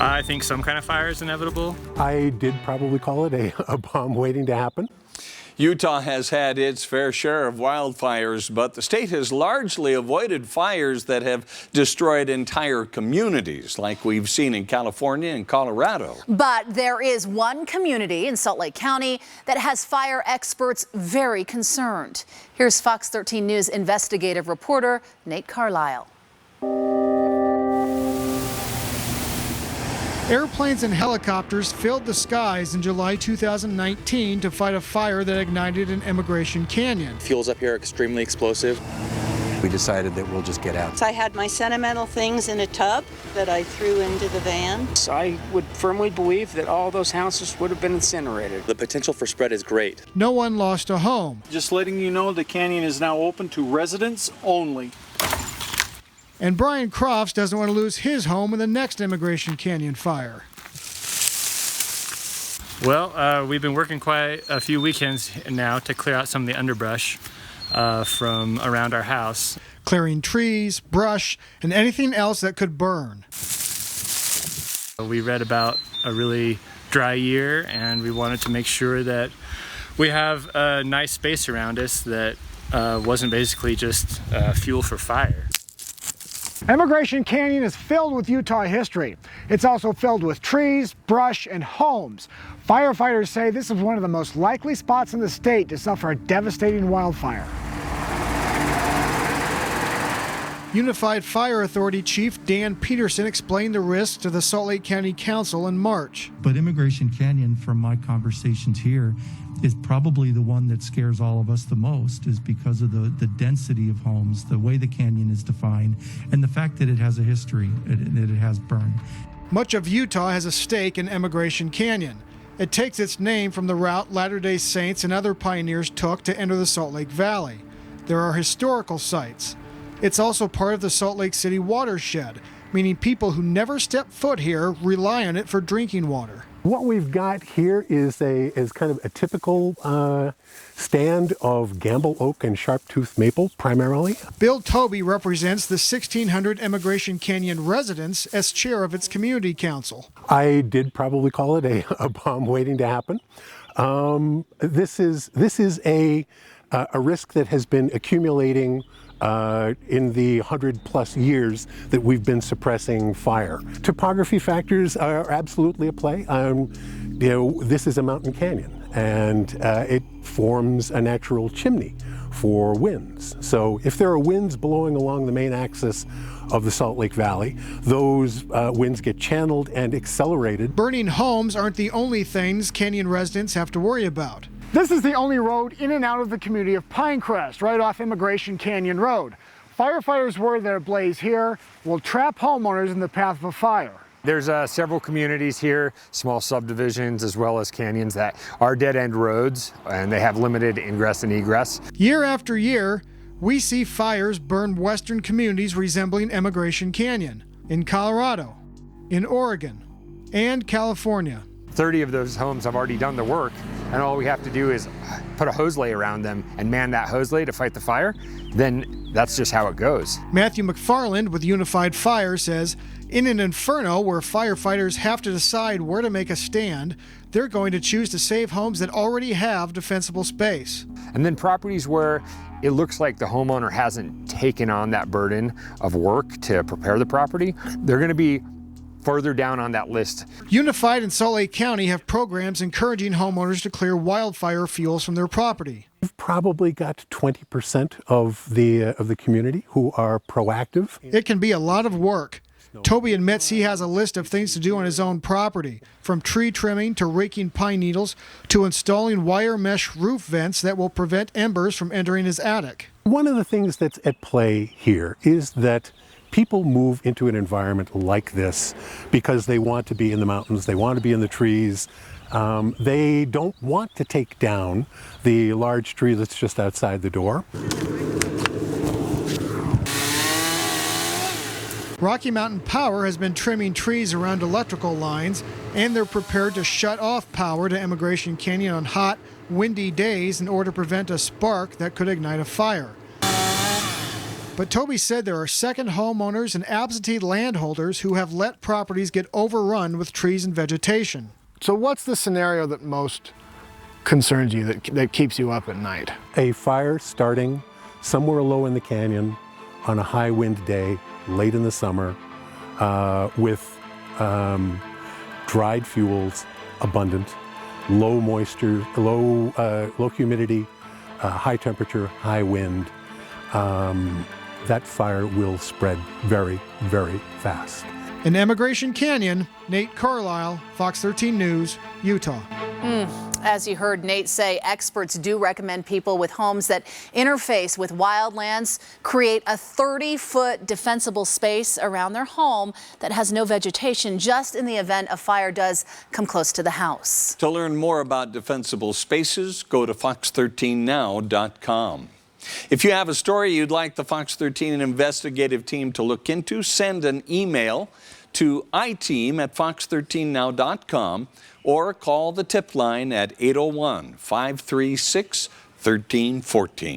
I think some kind of fire is inevitable. I did probably call it a bomb waiting to happen. Utah has had its fair share of wildfires, but the state has largely avoided fires that have destroyed entire communities, like we've seen in California and Colorado. But there is one community in Salt Lake County that has fire experts very concerned. Here's Fox 13 News investigative reporter Nate Carlisle. Airplanes and helicopters filled the skies in July 2019 to fight a fire that ignited in Emigration Canyon. Fuels up here are extremely explosive. We decided that we'll just get out. I had my sentimental things in a tub that I threw into the van. I would firmly believe that all those houses would have been incinerated. The potential for spread is great. No one lost a home. Just letting you know the canyon is now open to residents only. And Brian Crofts doesn't want to lose his home in the next Emigration Canyon fire. Well, we've been working quite a few weekends now to clear out some of the underbrush from around our house. Clearing trees, brush, and anything else that could burn. We read about a really dry year, and we wanted to make sure that we have a nice space around us that wasn't basically just fuel for fire. Emigration Canyon is filled with Utah history. It's also filled with trees, brush, and homes. Firefighters say this is one of the most likely spots in the state to suffer a devastating wildfire. Unified Fire Authority Chief Dan Peterson explained the risks to the Salt Lake County Council in March. But Emigration Canyon, from my conversations here, is probably the one that scares all of us the most, is because of the density of homes, the way the canyon is defined, and the fact that it has a history, that it has burned. Much of Utah has a stake in Emigration Canyon. It takes its name from the route Latter-day Saints and other pioneers took to enter the Salt Lake Valley. There are historical sites. It's also part of the Salt Lake City watershed, meaning people who never step foot here rely on it for drinking water. What we've got here is kind of a typical stand of Gamble oak and sharp-toothed maple, primarily. Bill Toby represents the 1,600 Emigration Canyon residents as chair of its community council. I did probably call it a bomb waiting to happen. This is a risk that has been accumulating in the 100+ years that we've been suppressing fire. Topography factors are absolutely at play. This is a mountain canyon, and it forms a natural chimney for winds. So if there are winds blowing along the main axis of the Salt Lake Valley, those winds get channeled and accelerated. Burning homes aren't the only things canyon residents have to worry about. This is the only road in and out of the community of Pinecrest, right off Emigration Canyon Road. Firefighters worry that a blaze here will trap homeowners in the path of a fire. There's several communities here, small subdivisions as well as canyons, that are dead-end roads, and they have limited ingress and egress. Year after year, we see fires burn western communities resembling Emigration Canyon in Colorado, in Oregon, and California. 30 of those homes have already done the work, and all we have to do is put a hose lay around them and man that hose lay to fight the fire. Then that's just how it goes. Matthew McFarland with Unified Fire says, in an inferno where firefighters have to decide where to make a stand, they're going to choose to save homes that already have defensible space. And then properties where it looks like the homeowner hasn't taken on that burden of work to prepare the property, they're going to be further down on that list. Unified and Salt Lake County have programs encouraging homeowners to clear wildfire fuels from their property. We've probably got 20% of the community who are proactive. It can be a lot of work. Toby admits he has a list of things to do on his own property, from tree trimming to raking pine needles to installing wire mesh roof vents that will prevent embers from entering his attic. One of the things that's at play here is that people move into an environment like this because they want to be in the mountains, they want to be in the trees. They don't want to take down the large tree that's just outside the door. Rocky Mountain Power has been trimming trees around electrical lines, and they're prepared to shut off power to Emigration Canyon on hot, windy days in order to prevent a spark that could ignite a fire. But Toby said there are second homeowners and absentee landholders who have let properties get overrun with trees and vegetation. So what's the scenario that most concerns you, that keeps you up at night? A fire starting somewhere low in the canyon on a high wind day, late in the summer, with dried fuels abundant, low moisture, low humidity, high temperature, high wind. That fire will spread very, very fast. In Emigration Canyon, Nate Carlisle, Fox 13 News, Utah. As you heard Nate say, experts do recommend people with homes that interface with wildlands create a 30-foot defensible space around their home that has no vegetation, just in the event a fire does come close to the house. To learn more about defensible spaces, go to fox13now.com. If you have a story you'd like the Fox 13 investigative team to look into, send an email to iteam@fox13now.com or call the tip line at 801-536-1314.